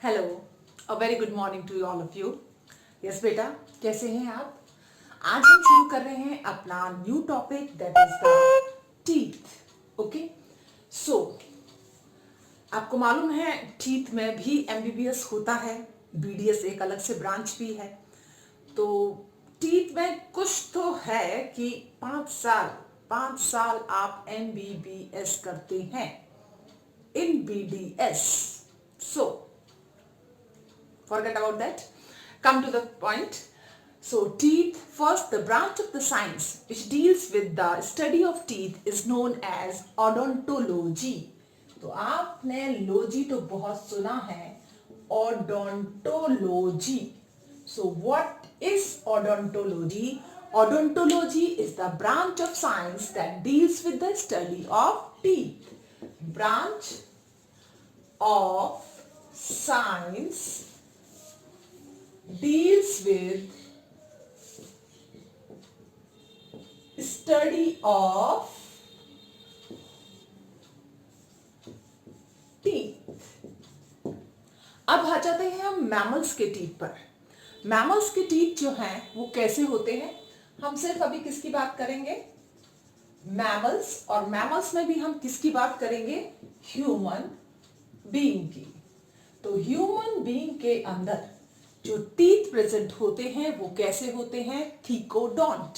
Hello, a very good morning to all of you. Yes बेटा, कैसे हैं आप? आज हम शुरू कर रहे हैं अपना new topic that is the teeth. Okay, so आपको मालूम है टीथ में भी एमबीबीएस होता है, बीडीएस एक अलग से ब्रांच भी है। तो टीथ में कुछ तो है कि 5 साल आप एमबीबीएस करते हैं इन BDS. So forget about that. Come to the point. So teeth, first the branch of the science which deals with the study of teeth is known as odontology. तो आपने लोजी तो बहुत सुना है, odontology. So what is odontology? Odontology is the branch of science that deals with the study of teeth. Branch of science deals with study of teeth. अब आ जाते हैं हम मैमल्स के टीथ पर। मैमल्स के टीथ जो हैं वो कैसे होते हैं, हम सिर्फ अभी किसकी बात करेंगे? मैमल्स। और मैमल्स में भी हम किसकी बात करेंगे? ह्यूमन बीइंग की। तो ह्यूमन बीइंग के अंदर जो टीथ प्रेजेंट होते हैं वो कैसे होते हैं? Thecodont.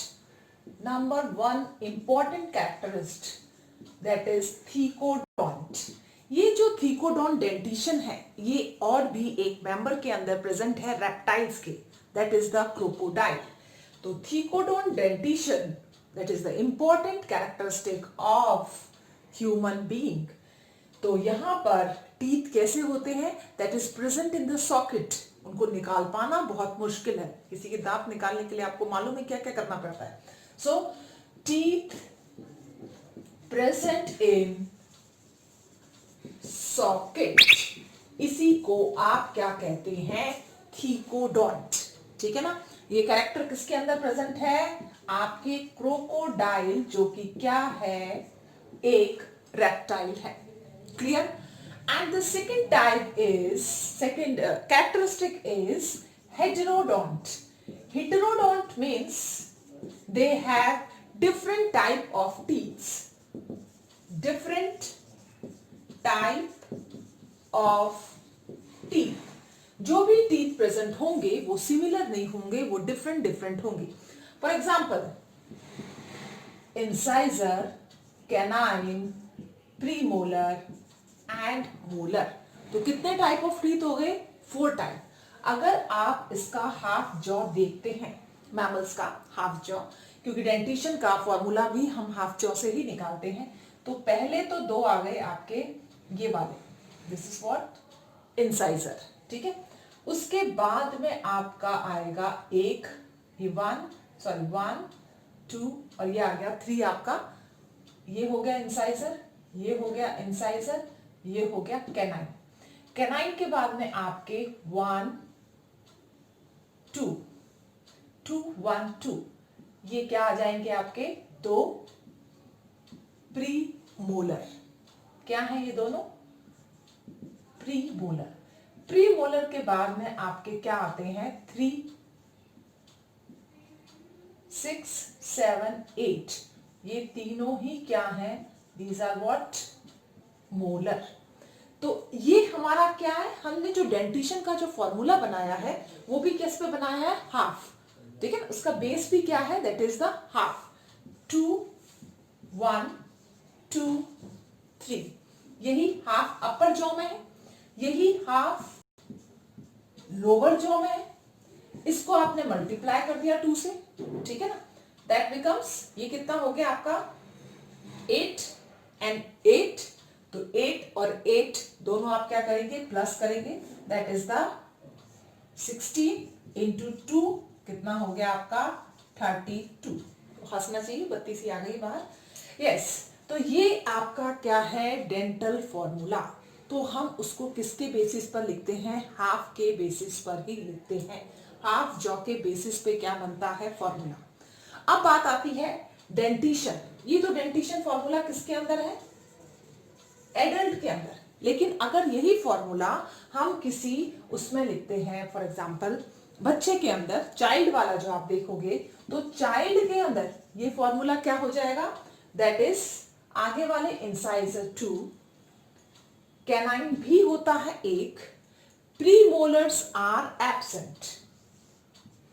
Number 1 important characteristic that is thecodont. ये जो थीकोडोंट डेंटिशन है ये और भी एक मेंबर के अंदर प्रेजेंट है रेप्टाइल्स के, दैट इज द क्रोकोडाइल। तो thecodont dentition that is the important characteristic of human being. तो यहां पर टीथ कैसे होते हैं? That is present in the socket. उनको निकाल पाना बहुत मुश्किल है। किसी के दांत निकालने के लिए आपको मालूम है क्या क्या करना पड़ता है? सो टीथ प्रेजेंट इन सॉकेट, इसी को आप क्या कहते हैं? थीकोडोंट। ठीक है ना? ये कैरेक्टर किसके अंदर प्रेजेंट है? आपके क्रोकोडाइल, जो कि क्या है? एक रेप्टाइल है। Clear? And the second characteristic is heterodont. Heterodont means they have different type of teeth. Different type of teeth. जो भी टीथ प्रेजेंट होंगे वो सिमिलर नहीं होंगे, वो डिफरेंट होंगे। For example incisor, canine, premolar and molar. तो कितने टाइप ऑफ टीथ हो गए? 4 टाइप। अगर आप इसका हाफ जॉ देखते हैं, मैमल्स का हाफ जॉ, क्योंकि डेंटिशन का फॉर्मूला भी हम हाफ जॉ से ही निकालते हैं। तो पहले तो 2 आ गए आपके ये वाले, दिस इज व्हाट इंसाइजर। ठीक है, उसके बाद में आपका आएगा एक, ये 1 2 और ये आ गया 3 आपका। ये हो गया इंसाइजर, ये हो गया इंसाइजर, ये हो गया कैनाइन। कैनाइन के बाद में आपके 1 2 1 2, ये क्या आ जाएंगे आपके? 2 प्री मोलर। क्या है ये दोनों? Pre molar. प्री मोलर के बाद में आपके क्या आते हैं? 3 6 7 8, ये तीनों ही क्या है? These are what? मोलर। तो ये हमारा क्या है? हमने जो डेंटिशन का जो फॉर्मूला बनाया है वो भी किस पे बनाया है? हाफ। ठीक है ना? उसका बेस भी क्या है? That is the half. 2 1 2 3, यही हाफ अपर जॉ में है, यही हाफ लोअर जॉ में है। इसको आपने मल्टीप्लाई कर दिया 2 से। ठीक है ना? दैट बिकम्स, ये कितना हो गया आपका? 8 एंड 8। तो 8 और 8 दोनों आप क्या करेंगे? प्लस करेंगे। दैट इज द 16 इंटू 2, कितना हो गया आपका? 32। तो हंसना चाहिए, बत्ती सी आ गई बाहर। यस, तो ये आपका क्या है? Dental formula. तो हम उसको किसके बेसिस पर लिखते हैं? हाफ के बेसिस पर ही लिखते हैं। हाफ जॉ के बेसिस पे क्या बनता है? फॉर्मूला। अब बात आती है डेंटिशन। ये तो डेंटिशन फॉर्मूला किसके अंदर है? एडल्ट के अंदर। लेकिन अगर यही फॉर्मूला हम किसी उसमें लिखते हैं, फॉर एग्जाम्पल बच्चे के अंदर चाइल्ड वाला जो आप देखोगे, तो चाइल्ड के अंदर ये फॉर्मूला क्या हो जाएगा, दैट इज आगे वाले इंसाइजर 2, कैनाइन भी होता है 1, premolars are absent,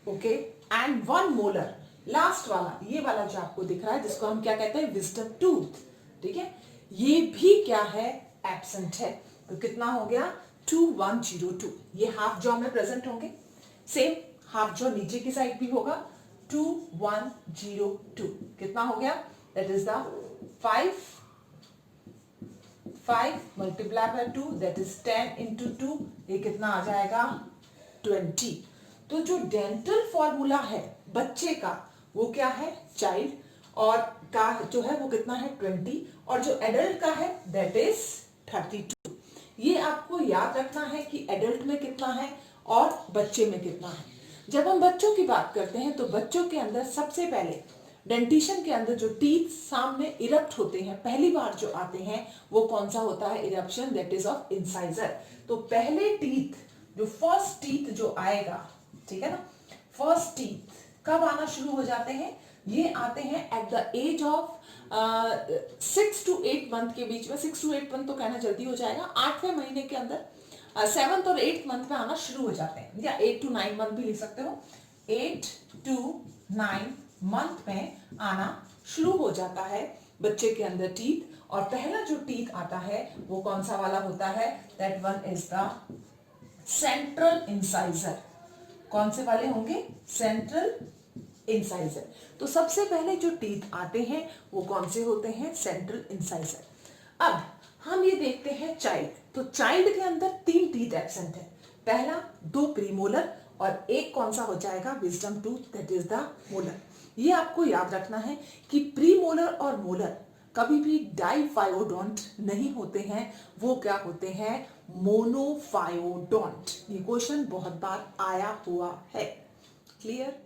okay, and 1 molar, last वाला ये वाला जो आपको दिख रहा है जिसको हम क्या कहते हैं, विजडम टूथ, ठीक है, ये भी क्या है, एब्सेंट है। तो कितना हो गया, 2102। ये हाफ जॉ में प्रेजेंट होंगे, सेम हाफ जॉ नीचे की साइड भी होगा, 2102 कितना हो गया, that is the 5 multiply by 2, that is 10 into 2, ये कितना आ जाएगा, 20। तो जो डेंटल फॉर्मूला है बच्चे का वो क्या है, चाइल्ड, और का जो है वो कितना है, 20, और जो एडल्ट का है दैट इज 32। ये आपको याद रखना है कि एडल्ट में कितना है और बच्चे में कितना है। जब हम बच्चों की बात करते हैं तो बच्चों के अंदर सबसे पहले डेंटिशन के अंदर जो टीथ सामने इरप्ट होते हैं, पहली बार जो आते हैं वो कौन सा होता है, eruption, that is of incisor. तो पहले टीथ, जो फर्स्ट टीथ जो आएगा, ठीक है ना, फर्स्ट टीथ कब आना शुरू हो जाते हैं, ये आते हैं at the age of 6 to 8 month के बीच में। 6 to 8 मंथ तो कहना जल्दी हो जाएगा, 8वें महीने के अंदर 7th और 8th मंथ में आना शुरू हो जाते हैं, या 8 to 9 मंथ भी ले सकते हो, 8 to 9 मंथ में आना शुरू हो जाता है बच्चे के अंदर टीथ। और पहला जो टीथ आता है वो कौन सा वाला होता है, that one is the central incisor. कौन से वाले होंगे, सेंट्रल इंसाइजर। तो सबसे पहले जो टीथ आते हैं वो कौन से होते हैं, सेंट्रल इंसाइजर। अब हम ये देखते हैं चाइल्ड, तो चाइल्ड के अंदर 3 टीथ एब्सेंट है, पहला 2 प्रीमोलर और एक कौन सा हो जाएगा, wisdom tooth, that is the molar. ये आपको याद रखना है कि प्रीमोलर और मोलर कभी भी डाइफायोडोंट नहीं होते हैं, वो क्या होते हैं, मोनोफायोडोंट। ये क्वेश्चन बहुत बार आया हुआ है, clear.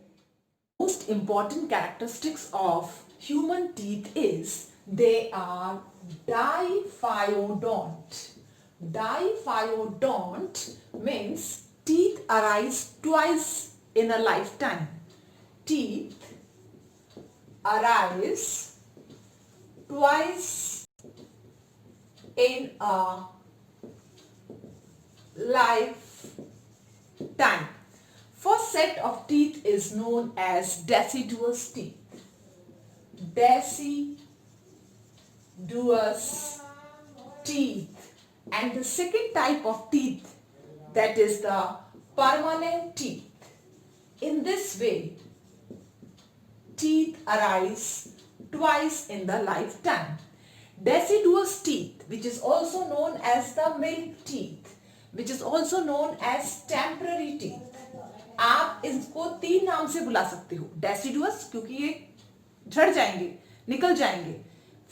Most important characteristics of human teeth is they are diphyodont. Diphyodont means teeth arise twice in a lifetime. Teeth arise twice in a lifetime. First set of teeth is known as deciduous teeth. Deciduous teeth. And the second type of teeth, that is the permanent teeth. In this way, teeth arise twice in the lifetime. Deciduous teeth, which is also known as the milk teeth, which is also known as temporary teeth. आप इसको 3 नाम से बुला सकते हो, deciduous क्योंकि ये झड़ जाएंगे, निकल जाएंगे,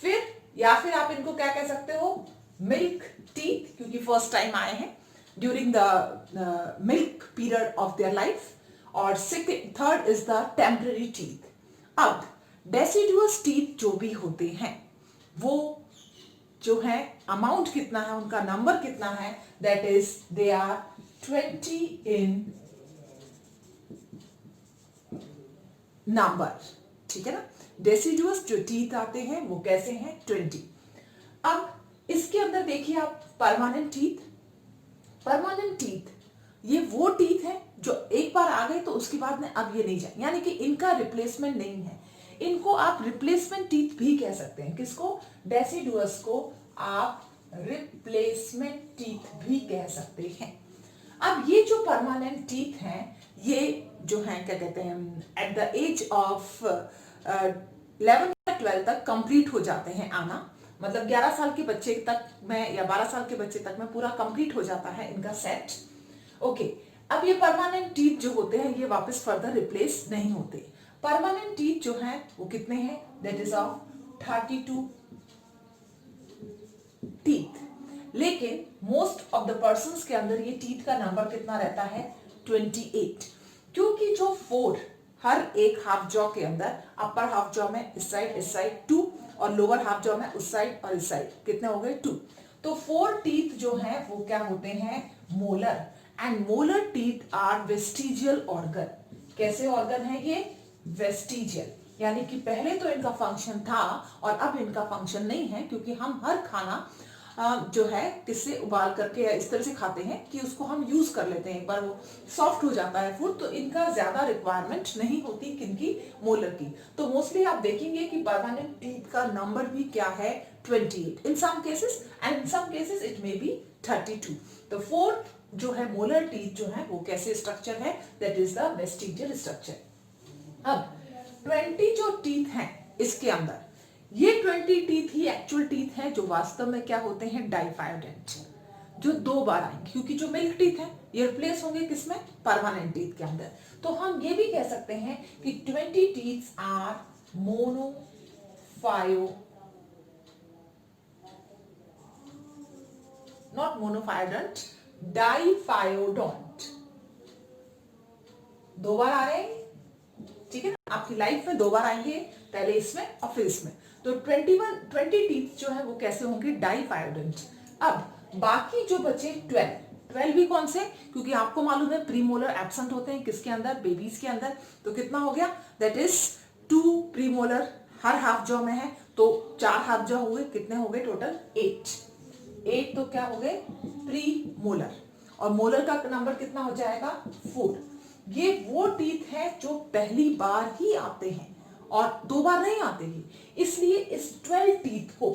फिर या फिर आप इनको क्या कह सकते हो, मिल्क टीथ, क्योंकि फर्स्ट टाइम आए हैं during the milk period of their life, और third is the temporary teeth. अब डेसिडुअस टीथ जो भी होते हैं वो जो है अमाउंट कितना है, उनका नंबर कितना है, that is they are 20 in number, ठीक है ना। डेसिडुअस जो टीथ आते हैं वो कैसे हैं, 20। अब इसके अंदर देखिए आप परमानेंट टीथ। परमानेंट टीथ ये वो टीथ है जो एक बार आ गए तो उसके बाद में अब ये नहीं जाए, यानी कि इनका रिप्लेसमेंट नहीं है। इनको आप रिप्लेसमेंट टीथ भी कह सकते हैं। किसको, डेसिडुअस को आप रिप्लेसमेंट टीथ भी कह सकते हैं। अब ये जो परमानेंट टीथ हैं ये जो हैं क्या कहते हैं, एट द एज ऑफ 11 या 12 तक कंप्लीट हो जाते हैं आना, मतलब 11 साल के बच्चे तक में या 12 साल के बच्चे तक में पूरा कंप्लीट हो जाता है इनका सेट, ओके। अब ये परमानेंट टीथ जो होते हैं ये वापस फर्दर रिप्लेस नहीं होते। परमानेंट टीथ जो हैं वो कितने हैं, दैट इज ऑफ 32 टीथ। लेकिन मोस्ट ऑफ द पर्संस के अंदर ये टीथ का नंबर कितना रहता है, 28, क्योंकि जो 4 हर एक हाफ जॉ के अंदर, अपर हाफ जॉ में इस साइड 2 और लोअर हाफ जॉ में उस साइड और इस साइड कितने हो गए, 2। तो 4 टीथ जो है वो क्या होते हैं, molar, and molar teeth are vestigial organ. कैसे ऑर्गन है ये, वेस्टिजियल, यानी कि पहले तो इनका फंक्शन था और अब इनका फंक्शन नहीं है, क्योंकि हम हर खाना जो है किससे उबाल करके या इस तरह से खाते हैं कि उसको हम यूज कर लेते हैं, एक बार वो सॉफ्ट हो जाता है फूड, तो इनका ज्यादा रिक्वायरमेंट नहीं होती किनकी, मोलर की। तो मोस्टली आप देखेंगे कि परमानेंट टीथ का नंबर भी क्या है, 28 in some cases, and in some cases it may be 32। तो 4 जो है मोलर टीथ जो है वो कैसे स्ट्रक्चर है, that is the vestigial structure. अब 20 जो टीथ हैं इसके अंदर, ये 20 टीथ ही एक्चुअल टीथ हैं जो वास्तव में क्या होते हैं, डाइफायोडेंट, जो 2 बार आएंगे, क्योंकि जो मिल्क टीथ है ये रिप्लेस होंगे किसमें, परमानेंट टीथ के अंदर। तो हम ये भी कह सकते हैं कि 20 टीथ आर मोनोफायो, नॉट मोनोफायोडेंट, डाइफायोडोंट। 2 बार आ रहे हैं, ठीक है ना, आपकी लाइफ में 2 बार आएंगे, पहले इसमें और फिर इसमें। तो 20 टीथ जो है वो कैसे होंगे, डाइफायोडेंट। अब बाकी जो बचे 12 भी कौन से, क्योंकि आपको मालूम है प्रीमोलर एब्सेंट होते हैं किसके अंदर, बेबीज के अंदर। तो कितना हो गया, that is 2 premolar her half jaw में है, तो 4 हाफ जॉ हुए, कितने हो गए टोटल, 8 तो क्या हो गए, प्री मोलर, और मोलर का नंबर कितना हो जाएगा, 4। ये वो टीथ है जो पहली बार ही आते हैं और 2 बार नहीं आते ही, इसलिए इस 12 टीथ को,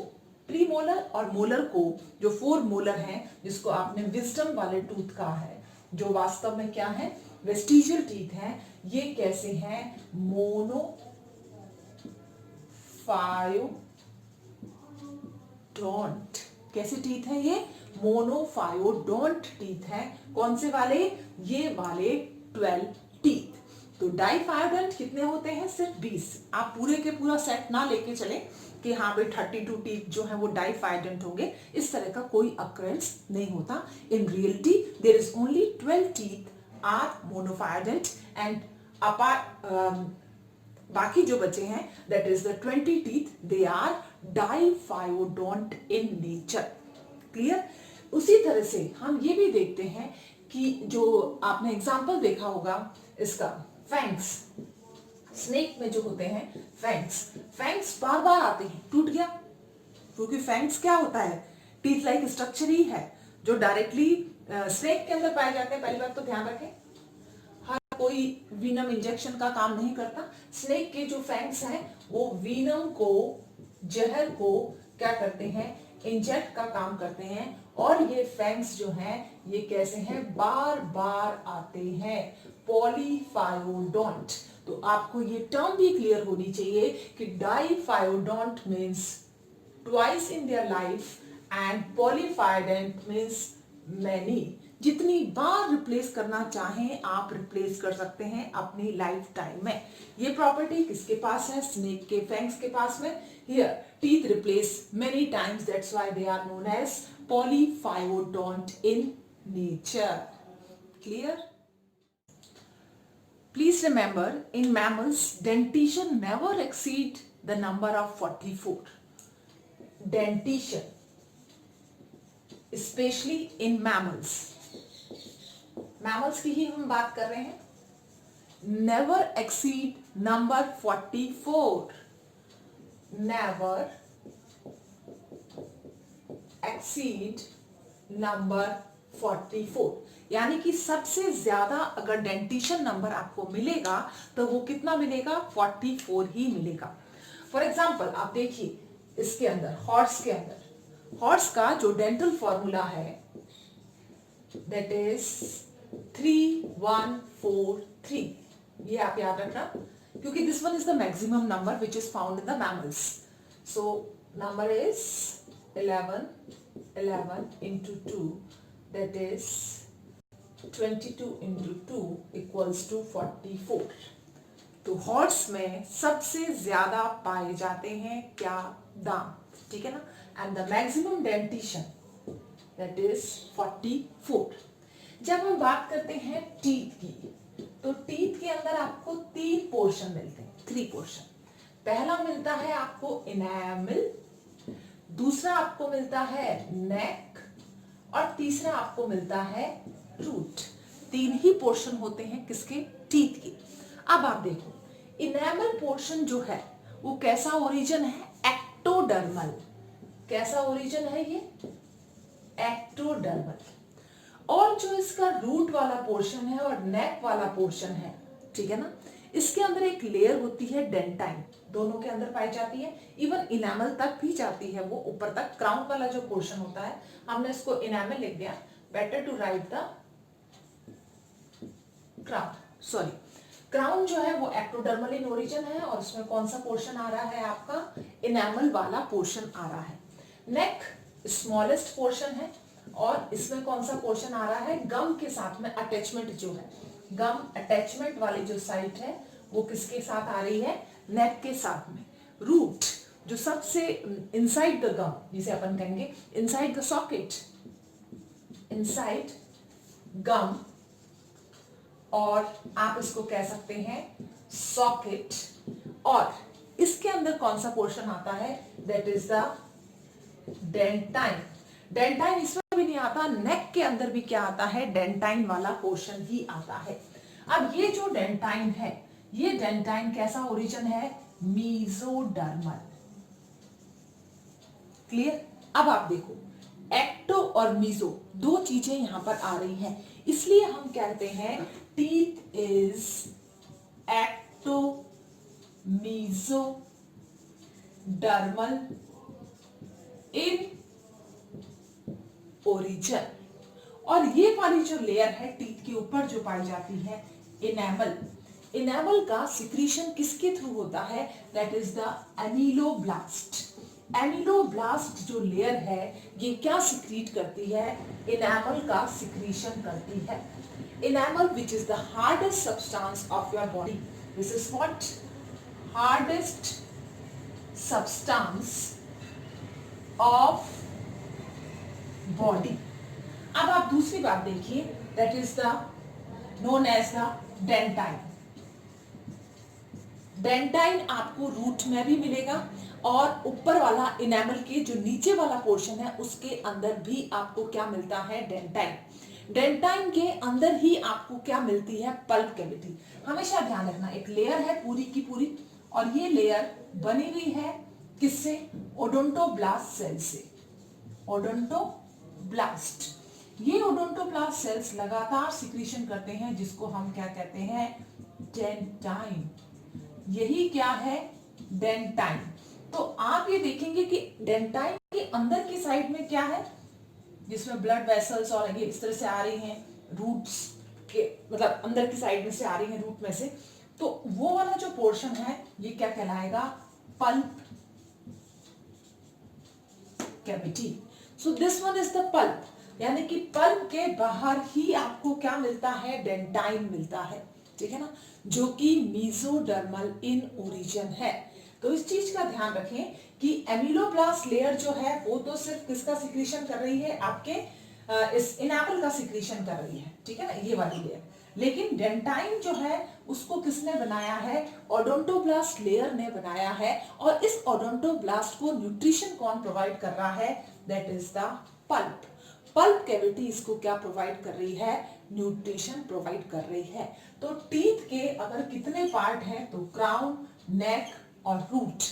प्री मोलर और मोलर को, जो 4 मोलर हैं जिसको आपने विजडम वाले टूथ कहा है, जो वास्तव में क्या है, वेस्टिजियल टीथ हैं, ये कैसे हैं, मोनोफायोडोंट। कैसे टीथ है ये, मोनोफायोडोंट टीथ है। कौन से वाले, ये वाले 12 टीथ। तो डाइफायोडेंट कितने होते हैं, सिर्फ 20। आप पूरे के पूरा सेट ना लेके चले कि हाँ भाई 32 टीथ जो है वो डाइफायोडेंट होंगे, इस तरह का कोई अकरेंस नहीं होता। In reality there is only 12 teeth are monophyodont, and बाकी जो बचे हैं that is the 20 teeth, they are diphyodont in nature. Clear. उसी तरह से हम ये भी देखते हैं कि जो आपने एग्जाम्पल देखा होगा इसका, फैंक्स, स्नेक में जो होते हैं फैंक्स बार बार आते हैं, टूट गया, क्योंकि फैंक्स क्या होता है, टीथ लाइक स्ट्रक्चर ही है जो डायरेक्टली स्नेक के अंदर पाए जाते हैं। पहली बात तो ध्यान रखें, हर कोई वीनम इंजेक्शन का काम नहीं करता। स्नेक के जो फैंक्स हैं वो वीनम को, जहर को क्या करते हैं, इंजेक्ट का काम करते हैं, और ये फैंक्स जो हैं ये कैसे हैं, बार बार आते हैं, पॉलीफायोडोंट। तो आपको ये टर्म भी क्लियर होनी चाहिए कि diphyodont means twice in their life and polyphyodont means many. जितनी बार रिप्लेस करना चाहें आप रिप्लेस कर सकते हैं अपनी लाइफ टाइम में। ये प्रॉपर्टी किसके पास है, स्नेक के फैंक्स के पास में। Here teeth replace many times, that's why they are known as polyphyodont in nature. Clear. Please remember, in mammals, dentition never exceed the number of 44. Dentition, especially in mammals. Mammals की ही हम बात कर रहे हैं. Never exceed number 44. Never exceed number 44. यानी कि सबसे ज्यादा अगर डेंटिशन नंबर आपको मिलेगा तो वो कितना मिलेगा, 44 ही मिलेगा। फॉर एग्जाम्पल आप देखिए इसके अंदर, हॉर्स के अंदर, हॉर्स का जो डेंटल फॉर्मूला है दैट इज 3143। ये आप याद रखना, क्योंकि this one is the maximum number which is found in the mammals. So number is 11 into 2, that is 22 into 2 equals to 44. तो हॉर्स में सबसे ज्यादा पाए जाते हैं क्या, दांत, ठीक है ना, and the maximum dentition that is 44। जब हम बात करते हैं टीथ की, तो टीथ के अंदर आपको 3 पोर्शन मिलते हैं, 3 पोर्शन। पहला मिलता है आपको इनैमल, दूसरा आपको मिलता है नेक, और तीसरा आपको मिलता है रूट। तीन ही पोर्शन होते हैं किसके? टीथ के। अब आप देखो इनेमल पोर्शन जो है वो कैसा ओरिजिन है? एक्टोडर्मल। कैसा ओरिजिन है ये? एक्टोडर्मल। और जो इसका रूट वाला पोर्शन है और नेक वाला पोर्शन है, ठीक है ना, इसके अंदर एक लेयर होती है डेंटाइन, दोनों के अंदर पाई जाती है, इवन इनेमल तक भी जाती है वो ऊपर तक। क्राउन वाला जो पोर्शन होता है, हमने इसको इनेमल लिख दिया, better to write the crown, sorry. Crown जो है वो एक्टोडर्मल इन ओरिजिन है, और उसमें कौन सा पोर्शन आ रहा है आपका? इनेमल वाला पोर्शन आ रहा है। नेक स्मॉलेस्ट पोर्शन है, और इसमें कौन सा पोर्शन आ रहा है? गम के साथ में अटैचमेंट जो है, गम अटैचमेंट वाली जो साइट है वो किसके साथ आ रही है? नेक के साथ में। रूट जो सबसे इनसाइड द गम, जिसे अपन कहेंगे इनसाइड द सॉकेट, इनसाइड गम, और आप इसको कह सकते हैं सॉकेट। और इसके अंदर कौन सा पोर्शन आता है? That is the dentine. Dentine इसमें भी नहीं आता, नेक के अंदर भी क्या आता है? डेंटाइन वाला पोर्शन ही आता है। अब ये जो डेंटाइन है, ये डेंटाइन कैसा ओरिजिन है? मीजोडर्मल। क्लियर? अब आप देखो एक्टो और मीजो दो चीजें यहां पर आ रही हैं, इसलिए हम कहते हैं teeth is ectomesodermal in origin. और ये वाली जो लेयर है टीथ के ऊपर जो पाई जाती है, इनेमल, इनेमल का सिक्रीशन किसके थ्रू होता है? That is the ameloblast. Ameloblast जो लेयर है ये क्या सिक्रीट करती है? इनेमल का सिक्रीशन करती है। Enamel which is the hardest substance of your body, this is what? Hardest substance of body. अब आप दूसरी बात देखिए, that is the known as the dentine. Dentine आपको रूट में भी मिलेगा, और ऊपर वाला इनेमल के जो नीचे वाला पोर्शन है उसके अंदर भी आपको क्या मिलता है? डेंटाइन। डेंटाइन के अंदर ही आपको क्या मिलती है? Pulp cavity. हमेशा ध्यान रखना, एक लेयर है पूरी की पूरी, और ये लेयर बनी हुई है किससे? ओडोंटोब्लास्ट सेल से। ओडोंटोब्लास्ट, ये ओडोंटोब्लास्ट सेल्स लगातार सिक्रीशन करते हैं, जिसको हम क्या कहते हैं? डेंटाइन। यही क्या है? डेंटाइन। तो आप ये देखेंगे कि डेंटाइन के अंदर की साइड में क्या है, जिसमें ब्लड वेसल्स और ये इस तरह से आ रही हैं, रूट्स के मतलब अंदर की साइड में से आ रही हैं, रूट में से, तो वो वाला जो पोर्शन है ये क्या कहलाएगा? Pulp cavity. So this one is the pulp, यानी कि पल्प के बाहर ही आपको क्या मिलता है? डेंटाइन मिलता है, ठीक है ना, जो कि मीजोडर्मल इन ओरिजिन है। तो इस चीज का ध्यान रखें कि एमिलोब्लास्ट लेयर जो है वो तो सिर्फ किसका सिक्रीशन कर रही है? आपके इस इनेमल का सिक्रीशन कर रही है, ठीक है ना, ये वाली लेयर। लेकिन डेंटाइन जो है उसको किसने बनाया है? ओडोंटोब्लास्ट लेयर ने बनाया है। और इस ओडोंटोब्लास्ट को न्यूट्रिशन कौन प्रोवाइड कर रहा है? That is the pulp. Pulp cavity इसको क्या प्रोवाइड कर रही है? न्यूट्रिशन प्रोवाइड कर रही है। तो टीथ के अगर कितने पार्ट हैं? तो क्राउन, नेक और रूट,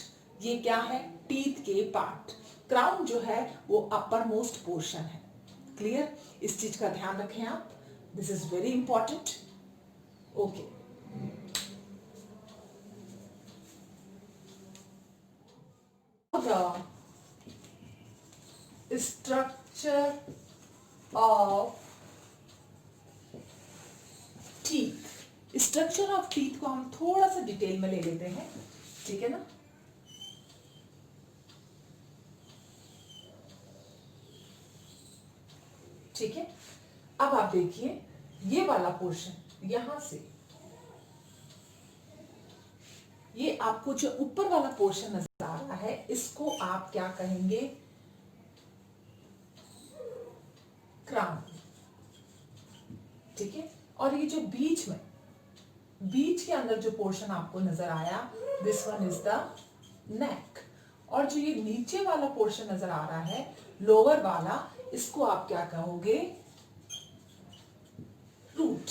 ये क्या है? टीथ के पार्ट। क्राउन जो है वो अपर मोस्ट पोर्शन है। क्लियर? इस चीज का ध्यान रखें आप, this is very important. Okay, structure of teeth. Structure of teeth को हम थोड़ा सा डिटेल में ले लेते हैं, ठीक है ना। ठीक है, अब आप देखिए ये वाला पोर्शन, यहां से ये आपको जो ऊपर वाला पोर्शन नजर आ रहा है, इसको आप क्या कहेंगे? क्राउन, ठीक है। और ये जो बीच में, बीच के अंदर जो पोर्शन आपको नजर आया, this one is the neck. और जो ये नीचे वाला पोर्शन नजर आ रहा है लोअर वाला, इसको आप क्या कहोगे? रूट।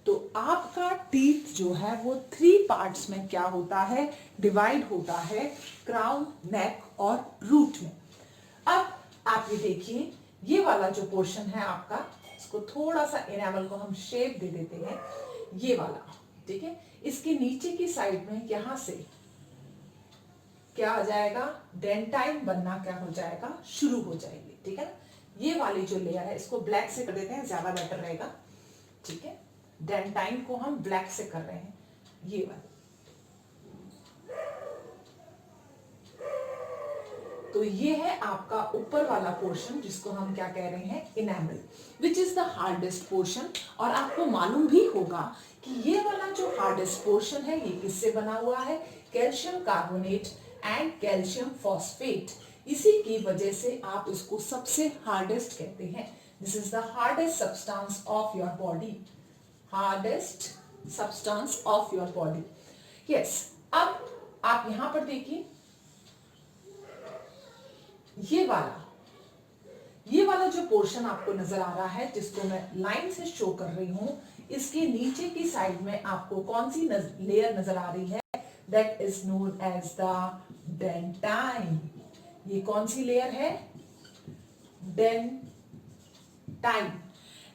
तो आपका टीथ जो है वो 3 पार्ट्स में क्या होता है? डिवाइड होता है, क्राउन, नेक और रूट में। अब आप ये देखिए, ये वाला जो पोर्शन है आपका, इसको थोड़ा सा एनामल को हम शेप दे देते हैं, ये वाला, ठीक है। इसके नीचे की साइड में यहां से क्या आ जाएगा? डेंटाइन बनना क्या हो जाएगा? शुरू हो जाएगी, ठीक है ना। ये वाली जो लेयर है इसको ब्लैक से कर देते हैं, ज्यादा बेटर रहेगा, ठीक है। डेंटाइन को हम ब्लैक से कर रहे हैं, ये वाला। तो ये है आपका ऊपर वाला पोर्शन, जिसको हम क्या कह रहे हैं? Enamel, which is the hardest portion. और आपको मालूम भी होगा कि ये वाला जो हार्डेस्ट पोर्शन है ये किससे बना हुआ है? Calcium carbonate and calcium phosphate. इसी की वजह से आप इसको सबसे हार्डेस्ट कहते हैं। This is the hardest substance of your body, hardest substance of your body. Yes, अब आप यहां पर देखिए, ये वाला जो पोर्शन आपको नजर आ रहा है, जिसको मैं लाइन से शो कर रही हूं, इसके नीचे की साइड में आपको कौन सी लेयर नजर आ रही है? That is known as the dentine. ये कौन सी लेयर है? डेंटाइन।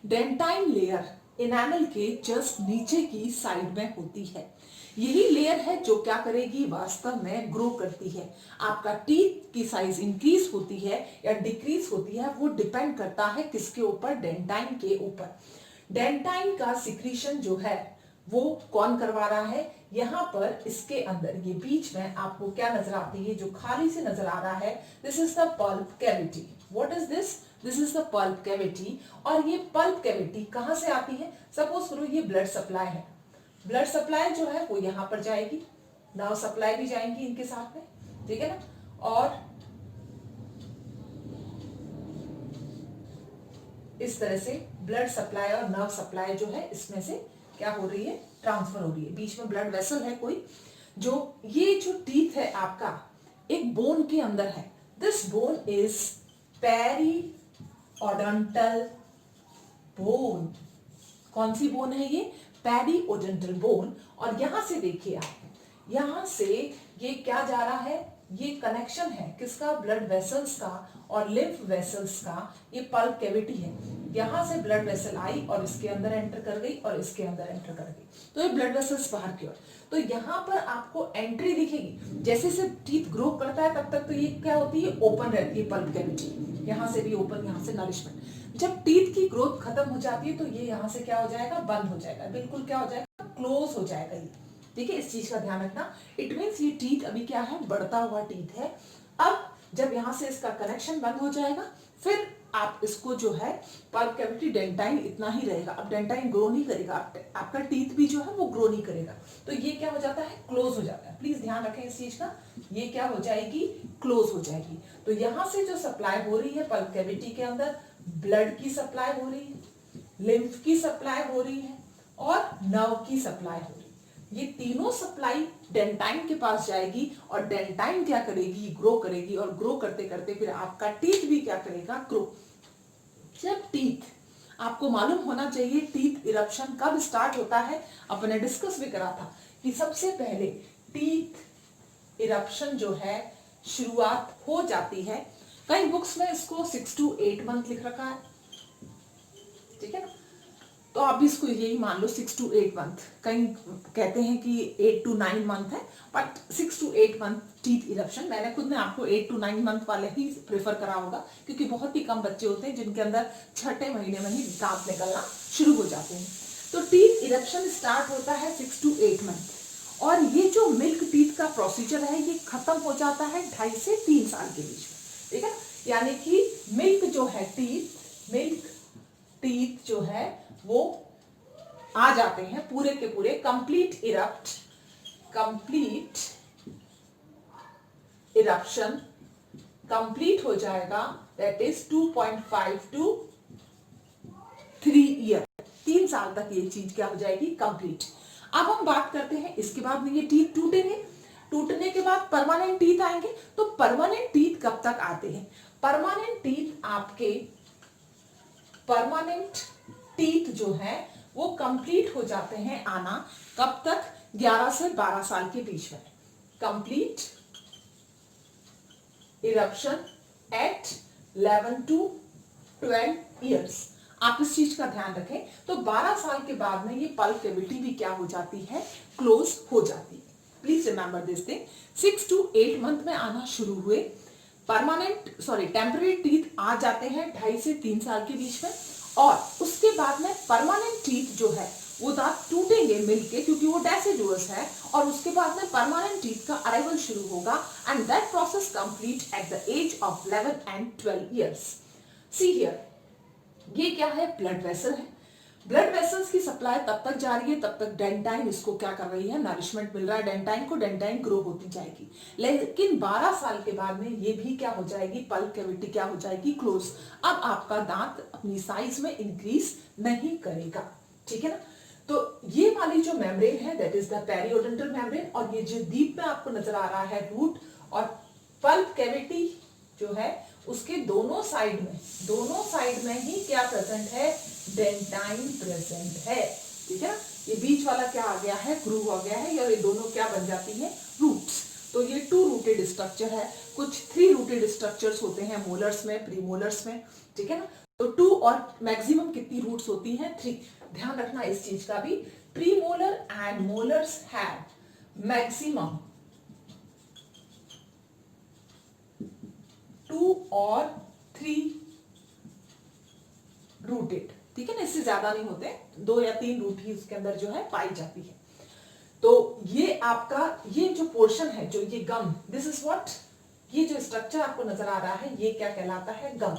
डेंटाइन लेयर एनामल के जस्ट नीचे की साइड में होती है। यही लेयर है जो क्या करेगी? वास्तव में ग्रो करती है। आपका टीथ की साइज इंक्रीज होती है या डिक्रीज होती है, वो डिपेंड करता है किसके ऊपर? डेंटाइन के ऊपर। डेंटाइन का सिक्रीशन जो है वो कौन करवा रहा है? यहां पर इसके अंदर ये बीच में आपको क्या नजर आती है? जो खाली से नजर आ रहा है, this is the pulp cavity. What is this? This is the pulp cavity. और ये पल्प कैविटी कहां से आती है? सपोज करो ये ब्लड सप्लाई है, ब्लड सप्लाई जो है वो यहां पर जाएगी, नर्व सप्लाई भी जाएंगी इनके साथ में, ठीक है ना। और इस तरह से ब्लड सप्लाई और नर्व सप्लाई जो है इसमें से क्या हो रही है? ट्रांसफर हो रही है। बीच में ब्लड वेसल है कोई, जो ये जो टीथ है आपका एक बोन के अंदर है। This bone is periodontal bone. कौन सी बोन है ये? Periodontal bone. और यहां से देखिए आप, यहां से ये क्या जा रहा है? ये कनेक्शन है किसका? ब्लड वेसल्स का और लिम्फ वेसल्स का। ये पल्प कैविटी है, यहां से ब्लड वेसल आई और इसके अंदर एंटर कर गई और इसके अंदर एंटर कर गई, तो ये ब्लड वेसल्स बाहर की ओर। तो यहां पर आपको एंट्री दिखेगी। जैसे से टीथ ग्रो करता है तब तक तो ये क्या होती है? ओपन रहती है पल्प कैविटी, यहां से भी ओपन, यहां से नरिशमेंट। जब टीथ की ग्रोथ खत्म हो जाती है तो ये यहां से क्या हो जाएगा? बंद हो जाएगा, बिल्कुल क्या हो जाएगा? क्लोज हो जाएगा ये, ठीक है। इस चीज का ध्यान रखना। इट मीन्स ये टीथ अभी क्या है? बढ़ता हुआ टीथ है। अब जब यहां से इसका कनेक्शन बंद हो जाएगा, फिर आप इसको जो है पल्प कैविटी, डेंटाइन इतना ही रहेगा। अब डेंटाइन ग्रो नहीं करेगा, आपका टीथ भी जो है वो ग्रो नहीं करेगा, तो ये क्या हो जाता है? क्लोज हो जाता है। प्लीज ध्यान रखें इस चीज का, ये क्या हो जाएगी? क्लोज हो जाएगी। तो यहां से जो सप्लाई हो रही है पल्प कैविटी के अंदर, ब्लड की सप्लाई हो रही है, लिम्फ की सप्लाई हो रही है और नर्व की सप्लाई हो रही है। ये तीनों सप्लाई डेंटाइन के पास जाएगी और डेंटाइन क्या करेगी? ग्रो करेगी। और ग्रो करते करते फिर आपका टीथ भी क्या करेगा? ग्रो। जब टीथ, आपको मालूम होना चाहिए टीथ इरप्शन कब स्टार्ट होता है। अपने डिस्कस भी करा था कि सबसे पहले टीथ इरप्शन जो है शुरुआत हो जाती है, कई बुक्स में इसको 6 to 8 मंथ लिख रखा है, ठीक है ना। तो आप भी इसको यही मान लो 6 to 8 मंथ। कहीं कहते हैं कि 8 to 9 मंथ है, but 6 to 8 month teeth eruption. मैंने खुद ने आपको 8 to 9 मंथ वाले ही प्रेफर करा होगा, क्योंकि बहुत ही कम बच्चे होते हैं जिनके अंदर छठे महीने में ही दांत निकलना शुरू हो जाते हैं। तो टीथ इरप्शन स्टार्ट होता है 6 to 8 मंथ। और ये जो मिल्क टीथ का प्रोसीजर है ये खत्म हो जाता है 2.5 से 3 साल के बीच में, ठीक है। यानी कि मिल्क जो है मिल्क टीथ जो है वो आ जाते हैं पूरे के पूरे कंप्लीट इरप्शन कंप्लीट हो जाएगा। दैट इज 2.5 to 3 ईयर, 3 साल तक ये चीज क्या हो जाएगी? कंप्लीट। अब हम बात करते हैं इसके बाद में ये टीथ टूटेंगे। टूटने के बाद परमानेंट टीथ आएंगे। तो परमानेंट टीथ कब तक आते हैं? परमानेंट टीथ आपके परमानेंट टीथ जो है वो कंप्लीट हो जाते हैं आना कब तक? 11 से 12 साल के बीच में। Complete eruption at 11 to 12 years. आप इस चीज का ध्यान रखें। तो 12 साल के बाद में ये पल्प कैविटी भी क्या हो जाती है? क्लोज हो जाती है। Please remember this thing. 6 to 8 month में आना शुरू हुए, टेम्पररी टीथ आ जाते हैं 2.5 से 3 साल के बीच में, और उसके बाद में परमानेंट टीथ जो है वो दांत टूटेंगे मिलके, क्योंकि वो डेसिडुअस है, और उसके बाद में परमानेंट टीथ का अराइवल शुरू होगा, and that process complete at the age of 11 and 12 years. See here, ये क्या है? ब्लड वेसल है। ब्लड वेसल्स की सप्लाई तब तक जा रही है तब तक डेंटाइन इसको क्या कर रही है? नरिशमेंट मिल रहा है डेंटाइन को, डेंटाइन ग्रो होती जाएगी। लेकिन 12 साल के बाद में ये भी क्या हो जाएगी? पल्प कैविटी क्या हो जाएगी? क्लोज। अब आपका दांत अपनी साइज में इंक्रीज नहीं करेगा, ठीक है ना। तो ये वाली जो मेम्ब्रेन है दैट इज द पेरियोडेंटल मेम्ब्रेन, और ये जो डीप में आपको नजर आ रहा है रूट, और पल्प कैविटी जो है उसके दोनों साइड में ही क्या प्रेजेंट है? डेंटाइन प्रेजेंट है, ठीक है ना। ये बीच वाला क्या आ गया है? ग्रूव आ गया है, और ये दोनों क्या बन जाती है? रूट्स। तो ये 2 रूटेड स्ट्रक्चर है। कुछ 3 रूटेड स्ट्रक्चर्स होते हैं मोलर्स में, प्रीमोलर्स में, ठीक है ना। तो 2 और मैक्सिमम कितनी रूट्स होती हैं? 3। ध्यान रखना इस चीज का भी। Premolar and molars have maximum 2 और 3 रूटेड, ठीक है ना। इससे ज्यादा नहीं होते, 2 या 3 रूट ही उसके अंदर जो है पाई जाती है। तो ये आपका ये जो पोर्शन है, जो ये गम, दिस इज व्हाट, ये जो स्ट्रक्चर आपको नजर आ रहा है ये क्या कहलाता है? गम।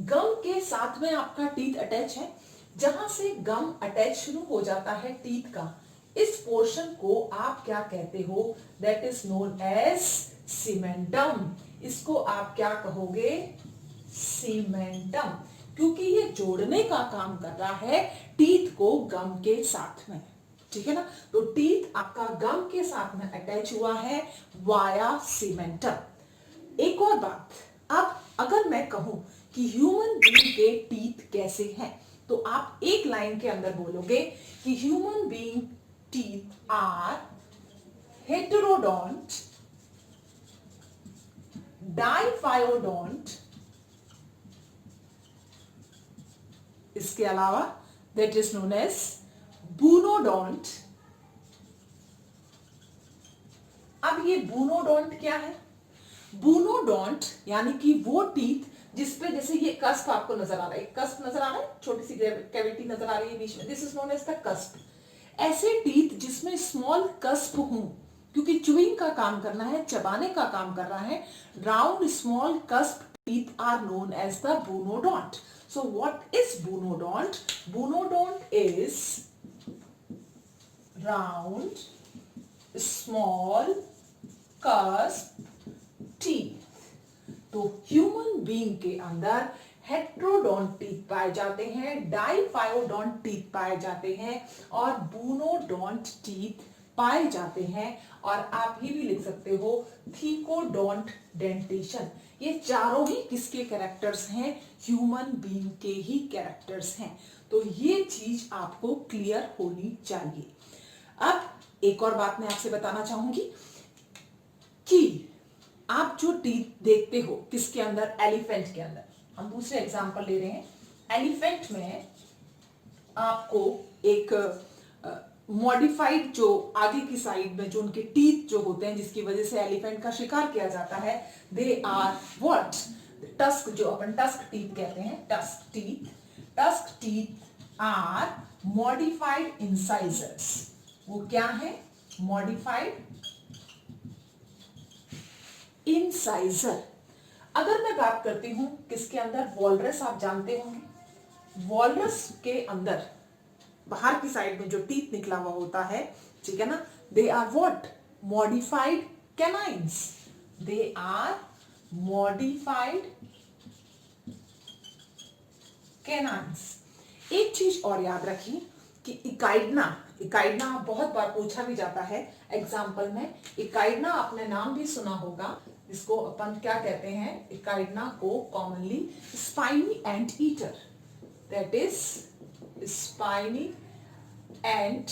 गम के साथ में आपका टीथ अटैच है। जहां से गम अटैच शुरू हो जाता है टीथ का, इस पोर्शन को आप क्या कहते हो? That is known as cementum. इसको आप क्या कहोगे? सीमेंटम, क्योंकि ये जोड़ने का काम कर रहा है टीथ को गम के साथ में, ठीक है ना। तो टीथ आपका गम के साथ में अटैच हुआ है वाया सीमेंटम। एक और बात, अब अगर मैं कहूं कि ह्यूमन बीइंग के टीथ कैसे हैं, तो आप एक लाइन के अंदर बोलोगे कि human being teeth are heterodont, diphyodont, इसके अलावा that is known as bunodont. अब ये बूनोडोंट क्या है? बूनोडोंट यानी कि वो टीथ जिसपे, जैसे ये कस्प आपको नजर आ रहा है, कस्प नजर आ रहा है, छोटी सी कैविटी नजर आ रही है बीच में, this is known as the cusp. ऐसे टीथ जिसमें स्मॉल कस्प हो, क्योंकि च्यूइंग का काम करना है, चबाने का काम कर रहा है, round small cusp teeth are known as the bunodont. So what is bunodont? Bunodont is round, small, cusp teeth. तो ह्यूमन बीइंग के अंदर हेट्रोडोंट टीथ पाए जाते हैं, डाइफायोडोंट टीथ पाए जाते हैं, और बूनोडोंट टीथ पाए जाते हैं, और आप ये भी लिख सकते हो थीकोडोंट डेंटेशन। ये चारों ही किसके कैरेक्टर्स हैं? ह्यूमन बीइंग के ही कैरेक्टर्स हैं। तो ये चीज आपको क्लियर होनी चाहिए। अब एक और बात मैं आपसे बताना चाहूंगी कि आप जो टीथ देखते हो किसके अंदर? एलिफेंट के अंदर। हम दूसरे एग्जांपल ले रहे हैं। एलिफेंट में आपको एक मॉडिफाइड जो आगे की साइड में जो उनके टीथ जो होते हैं, जिसकी वजह से एलिफेंट का शिकार किया जाता है, दे आर व्हाट? टस्क, जो अपन टस्क टीथ कहते हैं, tusk teeth. Tusk teeth are modified incisors. वो क्या है? Modified incisor. अगर मैं बात करती हूं किसके अंदर? वॉलरस, आप जानते होंगे। वॉलरस के अंदर बाहर की साइड में जो टीथ निकला हुआ होता है, ठीक है ना, they are what? Modified canines. They are modified canines. एक चीज और याद रखिए कि इकाइडना, इकाइडना बहुत बार पूछा भी जाता है एग्जाम्पल में। इकाइडना आपने नाम भी सुना होगा, इसको अपन क्या कहते हैं, इकाइडना को commonly spiny ant eater, that is spiny ant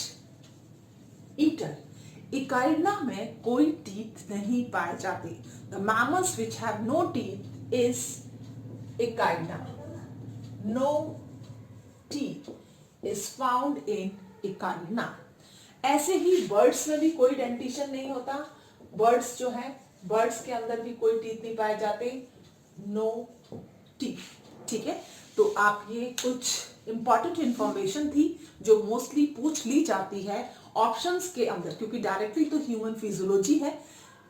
eater. Echidna में कोई टीथ नहीं पाए जाते। The mammals which have no teeth is echidna. No teeth is found in echidna. ऐसे ही बर्ड्स में भी कोई डेंटिशन नहीं होता। बर्ड्स जो है, बर्ड्स के अंदर भी कोई टीथ नहीं पाए जाते, नो टीथ। ठीक है, तो आप ये कुछ इंपॉर्टेंट इंफॉर्मेशन थी जो मोस्टली पूछ ली जाती है ऑप्शंस के अंदर, क्योंकि डायरेक्टली तो ह्यूमन फिजियोलॉजी है,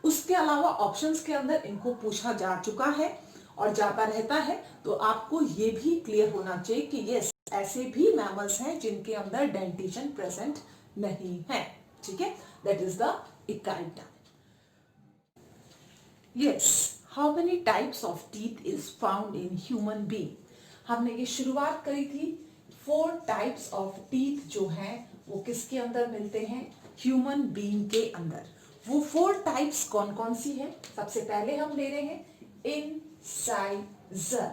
उसके अलावा ऑप्शंस के अंदर इनको पूछा जा चुका है और जाता रहता है। तो आपको ये भी क्लियर होना चाहिए कि यस, ऐसे भी मैमल्स हैं जिनके अंदर डेंटिशन प्रेजेंट नहीं है। ठीक है, that is the echidna. Yes, how many types of teeth is found in human being. हमने ये शुरुआत करी थी 4 टाइप्स ऑफ टीथ जो हैं वो किसके अंदर मिलते हैं, ह्यूमन बीइंग के अंदर। वो 4 टाइप्स कौन कौन सी है? सबसे पहले हम ले रहे हैं इंसाइजर।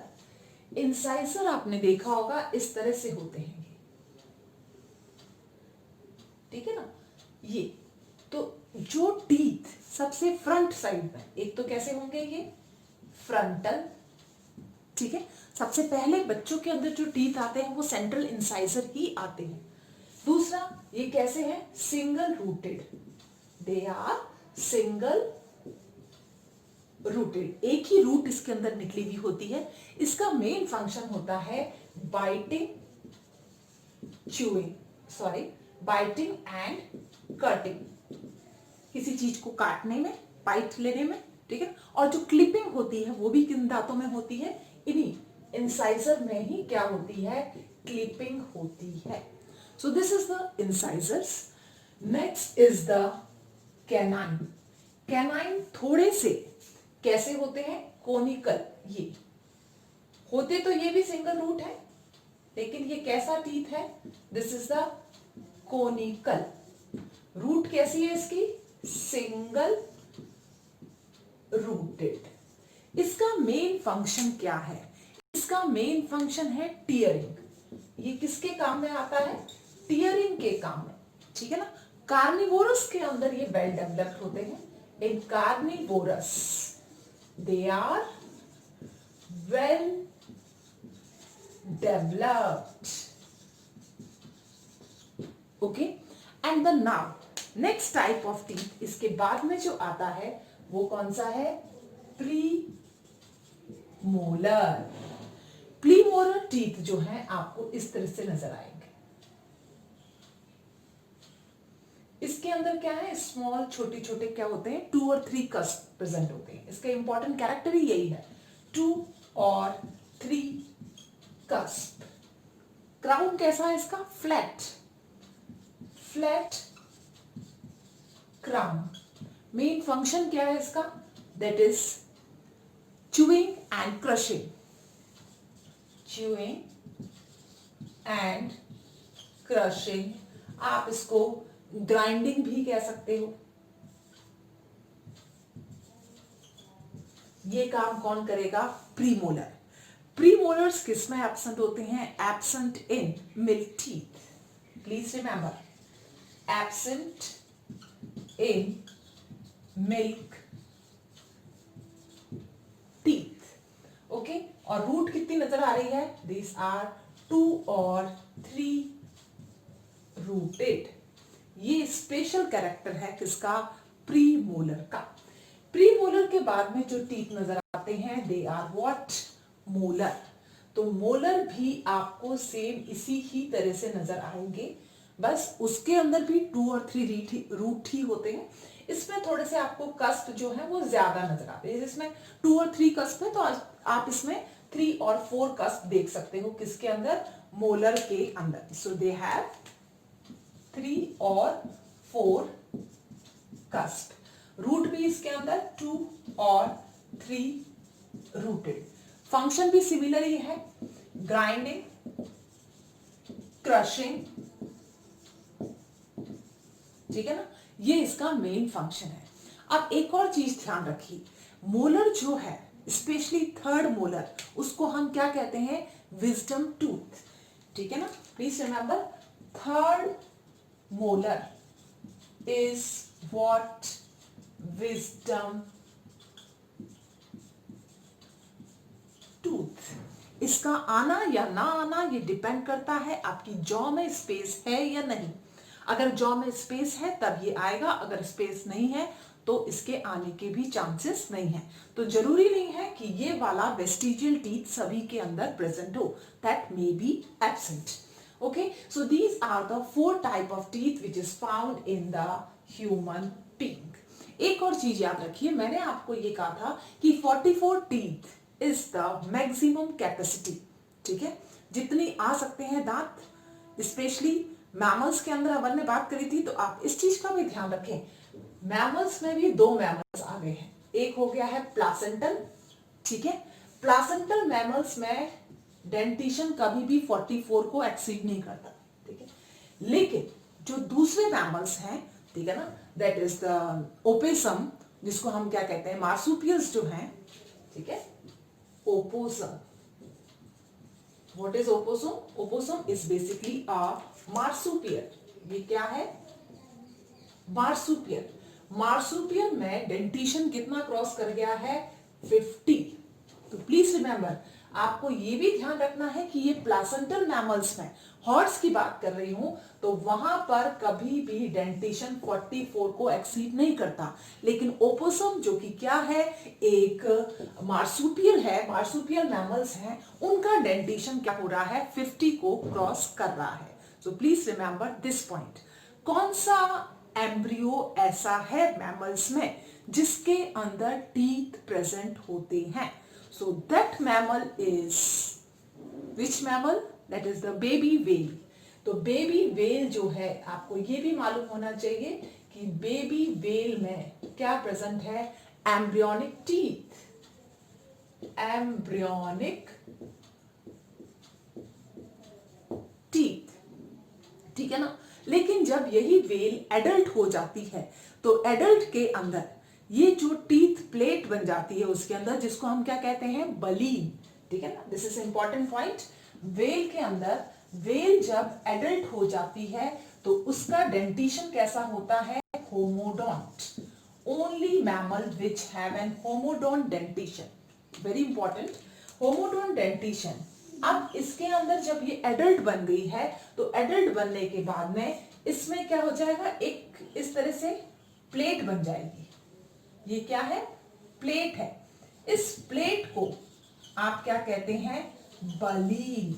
इंसाइजर आपने देखा होगा इस तरह से होते हैं, ठीक है ना। ये तो जो टीथ सबसे फ्रंट साइड में, एक तो कैसे होंगे ये फ्रंटल, ठीक है। सबसे पहले बच्चों के अंदर जो टीथ आते हैं वो सेंट्रल इंसाइजर ही आते हैं। दूसरा, ये कैसे है, single rooted, they are single rooted, एक ही रूट इसके अंदर निकली हुई होती है। इसका मेन फंक्शन होता है biting, chewing, sorry biting and cutting, किसी चीज को काटने में, बाइट लेने में, ठीक है। और जो क्लिपिंग होती है वो भी किन दांतों में होती है, इन्हीं इंसाइजर में ही क्या होती है, क्लिपिंग होती है। So this is the incisors. Next is the canine. Canine थोड़े से कैसे होते हैं, कोनिकल, ये होते तो ये भी सिंगल रूट है, लेकिन ये कैसा टीथ है, this is the conical. Root कैसी है इसकी, सिंगल रूटेड। इसका मेन फंक्शन क्या है, इसका मेन फंक्शन है टीयरिंग। ये किसके काम में आता है, टीयरिंग के काम में, ठीक है ना। कार्निवोरस के अंदर ये वेल डेवलप्ड होते हैं। In carnivorous they are well developed, okay. And the now next type of teeth, इसके बाद में जो आता है वो कौन सा है, प्री मोलर। प्रीमोलर टीथ जो है आपको इस तरह से नजर आएंगे। इसके अंदर क्या है, स्मॉल, छोटे छोटे क्या होते हैं, 2 और 3 कस्प प्रेजेंट होते हैं। इसका इंपॉर्टेंट कैरेक्टर ही यही है, 2 और 3 कस्प। क्राउन कैसा है इसका, flat, flat crown. Main function क्या है इसका, that is chewing and crushing, chewing and crushing। आप इसको ग्राइंडिंग भी कह सकते हो। ये काम कौन करेगा, प्रीमोलर। प्रीमोलर्स किस में एब्सेंट होते हैं, absent in milk teeth, please remember, absent in milk teeth, okay. और रूट कितनी नजर आ रही है, दिस आर 2 और 3 रूटेड। ये स्पेशल कैरेक्टर है किसका, प्रीमोलर का। प्रीमोलर के बाद में जो टीथ नजर आते हैं दे आर व्हाट, मोलर। तो मोलर भी आपको सेम इसी ही तरह से नजर आएंगे, बस उसके अंदर भी 2 और 3 रूट ही होते हैं। इसमें थोड़े से आपको कस्प जो है वो ज्यादा नजर आते हैं। इसमें 2 और 3 कस्प है, तो आप इसमें 3 और 4 कस्प देख सकते हो किसके अंदर, मोलर के अंदर। सो दे हैव 3 और 4 कस्प। रूट भी इसके अंदर 2 और 3 रूटेड। फंक्शन भी सिमिलर ही है, ग्राइंडिंग, क्रशिंग ठीक है ना, ये इसका मेन फंक्शन है। अब एक और चीज ध्यान रखिए, मोलर जो है स्पेशली थर्ड मोलर, उसको हम क्या कहते हैं, विजडम टूथ, ठीक है ना। Please remember, third molar is what, wisdom tooth. इसका आना या ना आना ये डिपेंड करता है आपकी जॉ में स्पेस है या नहीं। अगर जॉ में स्पेस है तब ये आएगा, अगर स्पेस नहीं है तो इसके आने के भी चांसेस नहीं है। तो जरूरी नहीं है कि ये वाला वेस्टिजियल टीथ सभी के अंदर प्रेजेंट हो, that may be absent. Okay, so these are the 4 type of teeth which is found in the human being. एक और चीज याद रखिए, मैंने आपको ये कहा था कि 44 teeth is the maximum capacity, ठीक है, जितनी आ सकते हैं दांत, स्पेशली मैमल्स के अंदर अपन ने बात करी थी। तो आप इस चीज का भी ध्यान रखें, मैमल्स में भी 2 मैमल्स आ गए हैं, एक हो गया है प्लासेंटल, ठीक है, प्लासेंटल मैमल्स में डेंटिशन कभी भी 44 को एक्सीड नहीं करता, ठीक है। लेकिन जो दूसरे मैमल्स हैं, ठीक है ना, दैट इज द ओपोसम, जिसको हम क्या कहते हैं, मार्सुपियल्स जो हैं, ठीक है, opossum. What is opossum? Opossum is basically a marsupial. ये क्या है? मार्सुपियल। मार्सुपियल में डेंटिशन कितना क्रॉस कर गया है? 50। तो प्लीज रिमेंबर, आपको ये भी ध्यान रखना है कि ये प्लासेंटल मैमल्स में, हॉर्स की बात कर रही हूं, तो वहां पर कभी भी डेंटिशन 44 को एक्सीड नहीं करता। लेकिन ओपोसम जो कि क्या है, एक मार्सुपियल है, मार्सुपियल मैमल्स हैं, उनका डेंटिशन क्या हो रहा है, 50 को क्रॉस कर रहा है। So please remember this point. कौन सा एम्ब्रियो ऐसा है मैमल्स में जिसके अंदर टीथ प्रेजेंट होते हैं? So that mammal is which mammal? That is the baby well. तो बेबी वेल जो है, आपको ये भी मालूम होना चाहिए कि बेबी वेल में क्या प्रेजेंट है? एम्ब्रियोनिक टीथ, एम्ब्रियोनिक टीथ, ठीक है ना। लेकिन जब यही वेल एडल्ट हो जाती है तो एडल्ट के अंदर ये जो टीथ प्लेट बन जाती है उसके अंदर, जिसको हम क्या कहते हैं, बलीन, ठीक है ना। This is important point. Well के अंदर, वेल जब एडल्ट हो जाती है तो उसका डेंटिशन कैसा होता है? Homodont. Only mammal which have an homodont dentition, very important, homodont dentition. अब इसके अंदर जब ये एडल्ट बन गई है तो एडल्ट बनने के बाद में इसमें क्या हो जाएगा, एक इस तरह से प्लेट बन जाएगी। ये क्या है? प्लेट है। इस प्लेट को आप क्या कहते हैं? Baleen.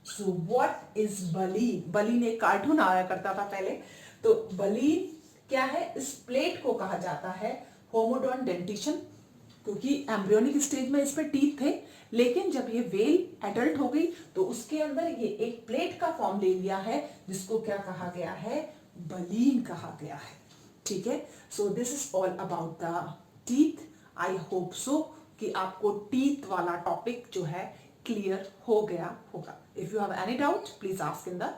So what is baleen? Baleen एक कार्टून आया करता था पहले, तो बलीन क्या है? इस प्लेट को कहा जाता है होमोडोंट डेंटिशन, क्योंकि एम्ब्रियोनिक स्टेज में इस पे टीथ थे, लेकिन जब ये वेल एडल्ट हो गई तो उसके अंदर ये एक प्लेट का फॉर्म ले लिया है, जिसको क्या कहा गया है? बलीन कहा गया है, ठीक है। So this is all about the teeth. I hope so कि आपको टीथ वाला टॉपिक जो है क्लियर हो गया होगा। If you have any doubt please ask in the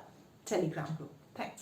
Telegram group. Thanks.